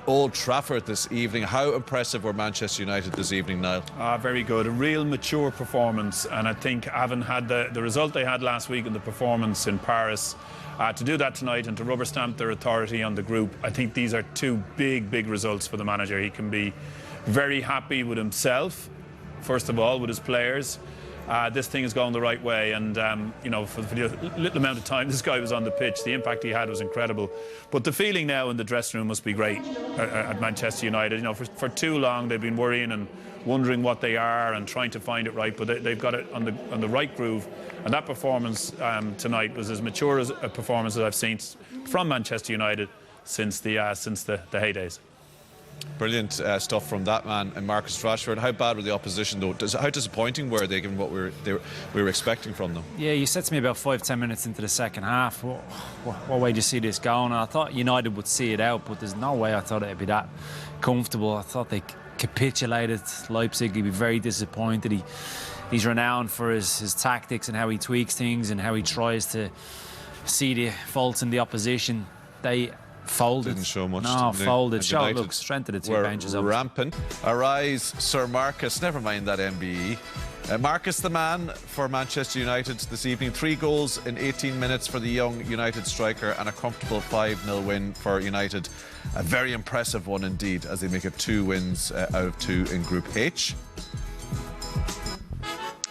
Old Trafford this evening. How impressive were Manchester United this evening, Niall? Very good. A real mature performance, and I think having had the result they had last week and the performance in Paris, to do that tonight and to rubber stamp their authority on the group, I think these are two big results for the manager. He can be very happy with himself, first of all, with his players. This thing is going the right way, and you know, for the little amount of time this guy was on the pitch, the impact he had was incredible. But the feeling now in the dressing room must be great at Manchester United. You know, for too long they've been worrying and wondering what they are and trying to find it right, but they've got it on the right groove. And that performance tonight was as mature as a performance as I've seen from Manchester United since the heydays. Brilliant stuff from that man and Marcus Rashford. How bad were the opposition though? How disappointing were they given what we were expecting from them? Yeah, you said to me about 5-10 minutes into the second half, what way do you see this going? And I thought United would see it out, but there's no way I thought it'd be that comfortable. I thought they capitulated. Leipzig, he'd be very disappointed. He's renowned for his tactics and how he tweaks things and how he tries to see the faults in the opposition. They folded. Didn't show much. No, folded. Showed, look, strength of the two benches. Rampant. Arise, Sir Marcus. Never mind that MBE. Marcus, the man for Manchester United this evening. 3 goals in 18 minutes for the young United striker and a comfortable 5-0 win for United. A very impressive one indeed, as they make it 2 wins out of 2 in Group H.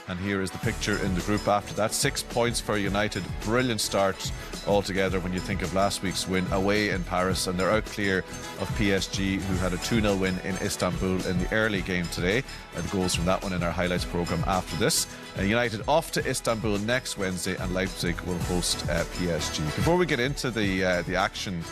And here is the picture in the group after that. 6 points for United. Brilliant start altogether when you think of last week's win away in Paris. And they're out clear of PSG, who had a 2-0 win in Istanbul in the early game today. The goals from that one in our highlights programme after this. United off to Istanbul next Wednesday, and Leipzig will host PSG. Before we get into the action,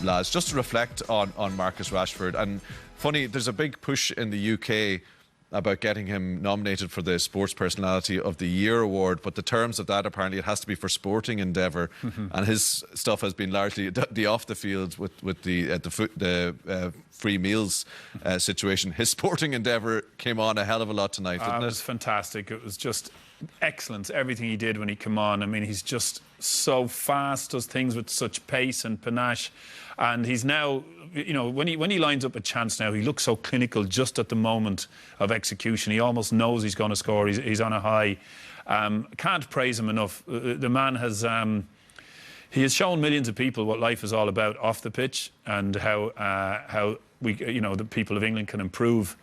lads, just to reflect on Marcus Rashford. And funny, there's a big push in the UK about getting him nominated for the Sports Personality of the Year award, but the terms of that, apparently it has to be for sporting endeavour, and his stuff has been largely the off the field with the free meals situation. His sporting endeavour came on a hell of a lot tonight, didn't it? It was fantastic. It was just excellent, everything he did when he came on. I mean, he's just so fast, does things with such pace and panache, and he's now, you know, when he lines up a chance now, he looks so clinical just at the moment of execution. He almost knows he's going to score. He's on a high. Can't praise him enough. The man has he has shown millions of people what life is all about off the pitch, and how we, you know, the people of England can improve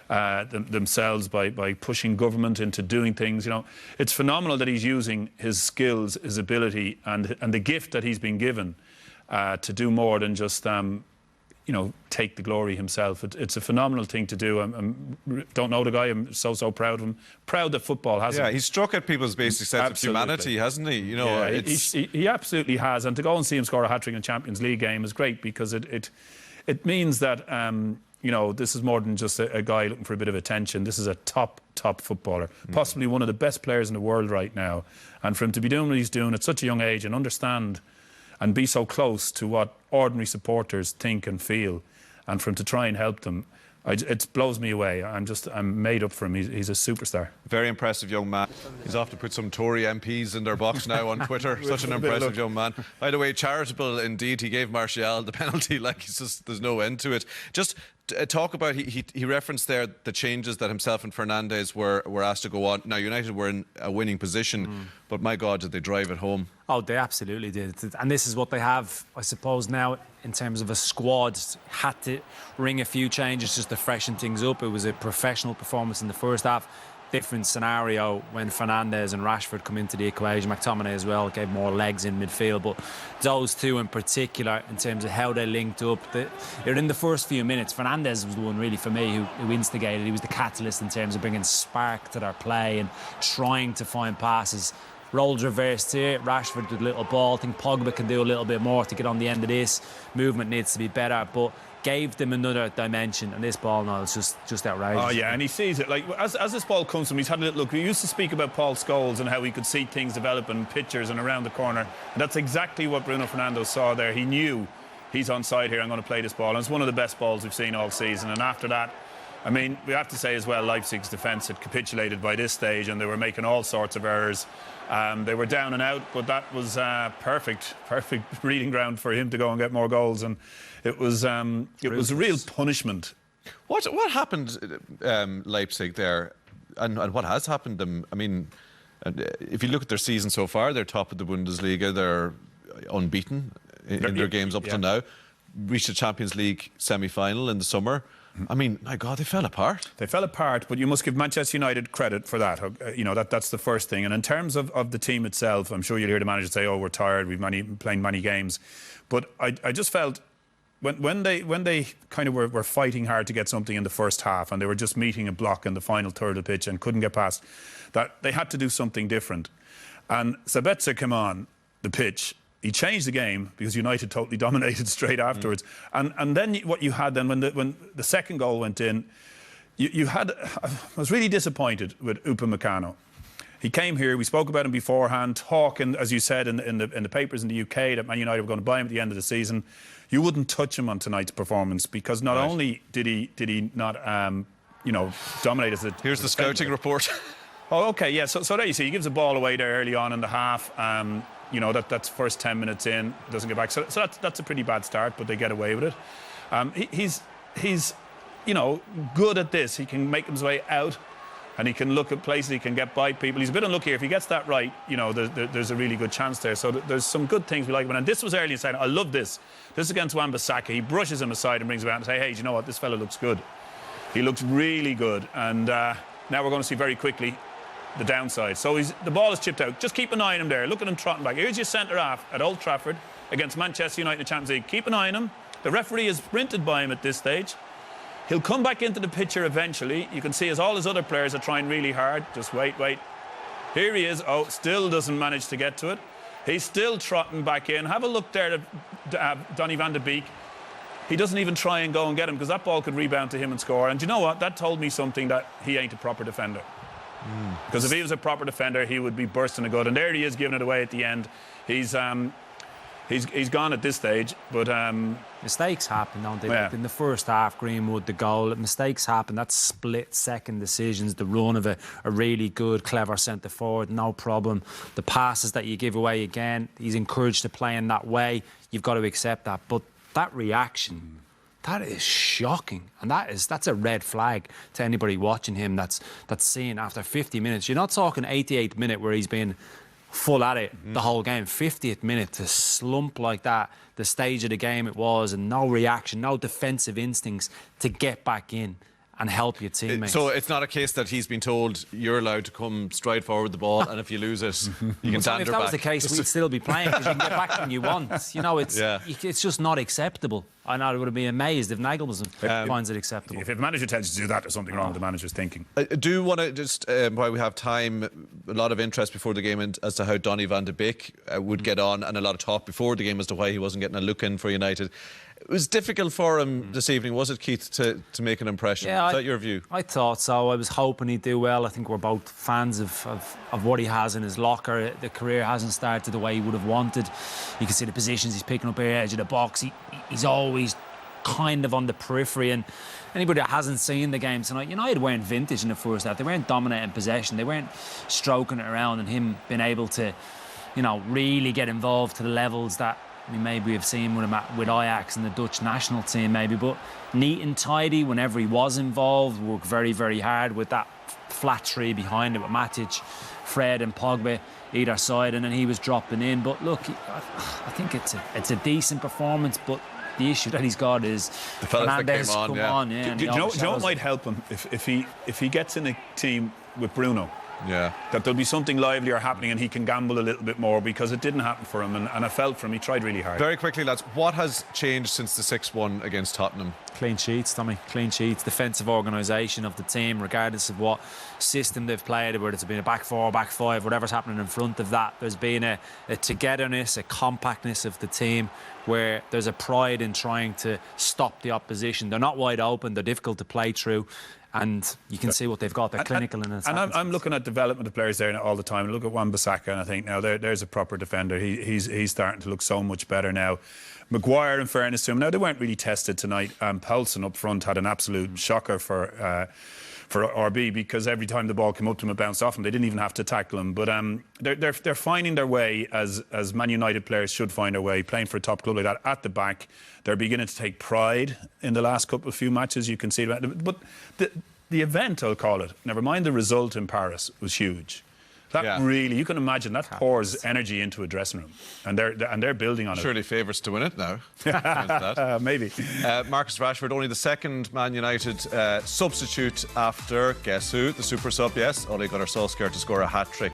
themselves by pushing government into doing things. You know, it's phenomenal that he's using his skills, his ability, and the gift that he's been given to do more than just you know, take the glory himself. It's a phenomenal thing to do. I don't know the guy. I'm so proud of him. Proud that football has him. Yeah, he's struck at people's basic sense of humanity, hasn't he? You know, yeah, he absolutely has. And to go and see him score a hat-trick in a Champions League game is great, because it means that you know, this is more than just a guy looking for a bit of attention. This is a top footballer, possibly one of the best players in the world right now. And for him to be doing what he's doing at such a young age and understand and be so close to what ordinary supporters think and feel, and for him to try and help them, it blows me away. I'm made up for him. He's a superstar. Very impressive young man. He's off to put some Tory MPs in their box now on Twitter. Such an impressive young man. By the way, charitable indeed. He gave Martial the penalty like there's no end to it. Just talk about, he referenced there the changes that himself and Fernandes were asked to go on. Now, United were in a winning position, but my God, did they drive it home? Oh, they absolutely did. And this is what they have, I suppose, now in terms of a squad. Had to ring a few changes just to freshen things up. It was a professional performance in the first half. Different scenario when Fernandes and Rashford come into the equation. McTominay as well gave more legs in midfield, but those two in particular, in terms of how they linked up, in the first few minutes, Fernandes was the one really for me who instigated. He was the catalyst in terms of bringing spark to their play and trying to find passes. Rolled reversed here, Rashford did a little ball. I think Pogba can do a little bit more to get on the end of this. Movement needs to be better, but gave them another dimension, and this ball now is just outrageous. Oh yeah, and he sees it. Like as this ball comes to him, he's had a little look. We used to speak about Paul Scholes and how he could see things develop in pictures and around the corner. And that's exactly what Bruno Fernandes saw there. He knew he's onside here. I'm going to play this ball, and it's one of the best balls we've seen all season. And after that, I mean, we have to say as well, Leipzig's defence had capitulated by this stage and they were making all sorts of errors. They were down and out, but that was perfect breeding ground for him to go and get more goals. And it was a real punishment. What happened, Leipzig there, and what has happened to them? I mean, if you look at their season so far, they're top of the Bundesliga. They're unbeaten in their games up to now. Reached the Champions League semi-final in the summer. I mean, my God, they fell apart. They fell apart, but you must give Manchester United credit for that. You know, that's the first thing. And in terms of the team itself, I'm sure you'll hear the manager say, "Oh, we're tired. We've playing many games." But I just felt when they kind of were fighting hard to get something in the first half, and they were just meeting a block in the final third of the pitch and couldn't get past that, they had to do something different. And Sabitzer came on the pitch. He changed the game because United totally dominated straight afterwards. And then what you had then when the second goal went in, you had. I was really disappointed with Upamecano. He came here. We spoke about him beforehand, talking, as you said in the papers in the UK, that Man United were going to buy him at the end of the season. You wouldn't touch him on tonight's performance because not only did he not dominate as a Here's the scouting report. Oh, okay, yeah. So there you see, he gives the ball away there early on in the half. That's first 10 minutes in, doesn't get back. So that's a pretty bad start, but they get away with it. He's good at this. He can make his way out, and he can look at places. He can get by people. He's a bit unlucky. If he gets that right, there's a really good chance there. So there's some good things we like. And this was early in saying, I love this. This is against Wan-Bissaka. He brushes him aside and brings him out and say, hey, do you know what? This fella looks good. He looks really good. And now we're going to see very quickly the downside. So the ball is chipped out. Just keep an eye on him there. Look at him trotting back. Here's your centre-half at Old Trafford against Manchester United in the Champions League. Keep an eye on him. The referee is sprinted by him at this stage. He'll come back into the picture eventually. You can see as all his other players are trying really hard. Just wait. Here he is. Oh, still doesn't manage to get to it. He's still trotting back in. Have a look there at Donny van de Beek. He doesn't even try and go and get him because that ball could rebound to him and score. And you know what? That told me something, that he ain't a proper defender. Because if he was a proper defender, he would be bursting a gut. And there he is, giving it away at the end. He's gone at this stage, but mistakes happen, don't they? Yeah. Like in the first half, Greenwood, the goal, mistakes happen. That's split-second decisions. The run of a really good, clever centre forward, no problem. The passes that you give away again, he's encouraged to play in that way. You've got to accept that. But that reaction. That is shocking, and that's a red flag to anybody watching him. That's seeing after 50 minutes. You're not talking 88th minute where he's been full at it the whole game. 50th minute to slump like that, the stage of the game it was, and no reaction, no defensive instincts to get back in and help your teammates. So it's not a case that he's been told you're allowed to come straight forward the ball, and if you lose it, you can dander back. If that was the case, we'd still be playing because you can get back when you want. It's just not acceptable. I would be amazed if Nagelsmann finds it acceptable. If a manager tells you to do that, there's something wrong with the manager's thinking. I do want to just, while we have time, a lot of interest before the game as to how Donny van de Beek would get on, and a lot of talk before the game as to why he wasn't getting a look in for United. It was difficult for him this evening, was it, Keith, to make an impression? Yeah, Is that your view? I thought so. I was hoping he'd do well. I think we're both fans of what he has in his locker. The career hasn't started the way he would have wanted. You can see the positions he's picking up here, edge of the box. He's always kind of on the periphery, and anybody that hasn't seen the game tonight, United weren't vintage in the first half. They weren't dominating possession. They weren't stroking it around, and him being able to, really get involved to the levels that maybe we've seen with him with Ajax and the Dutch national team maybe, but neat and tidy whenever he was involved, worked very, very hard with that flat three behind it with Matic, Fred and Pogba either side, and then he was dropping in. But look, I think it's a decent performance, but the issue that he's got is the fellas Fernandes that came on. Do you know what might help him if he gets in a team with Bruno? Yeah. That there'll be something livelier happening and he can gamble a little bit more, because it didn't happen for him, and I felt for him. He tried really hard. Very quickly, lads, what has changed since the 6-1 against Tottenham? Clean sheets, Tommy. Clean sheets. Defensive organisation of the team, regardless of what system they've played, whether it's been a back four, back five, whatever's happening in front of that. There's been a togetherness, a compactness of the team, where there's a pride in trying to stop the opposition. They're not wide open. They're difficult to play through. and you can see what they've got. They're clinical in it. And I'm looking at development of players there all the time. I look at Wan-Bissaka and I think, now there's a proper defender. He's starting to look so much better now. Maguire, in fairness to him, now they weren't really tested tonight. Poulsen up front had an absolute shocker for RB, because every time the ball came up to him, it bounced off him. They didn't even have to tackle him. But they're finding their way, as Man United players should find their way, playing for a top club like that at the back. They're beginning to take pride in the last few matches. You can see that. But the event, I'll call it, never mind the result in Paris, was huge. That really, you can imagine, that pours energy into a dressing room, and they're building on it. Surely favourites to win it now. Maybe. Marcus Rashford, only the second Man United substitute after, guess who? The super sub, yes, Ole Gunnar Solskjaer, to score a hat-trick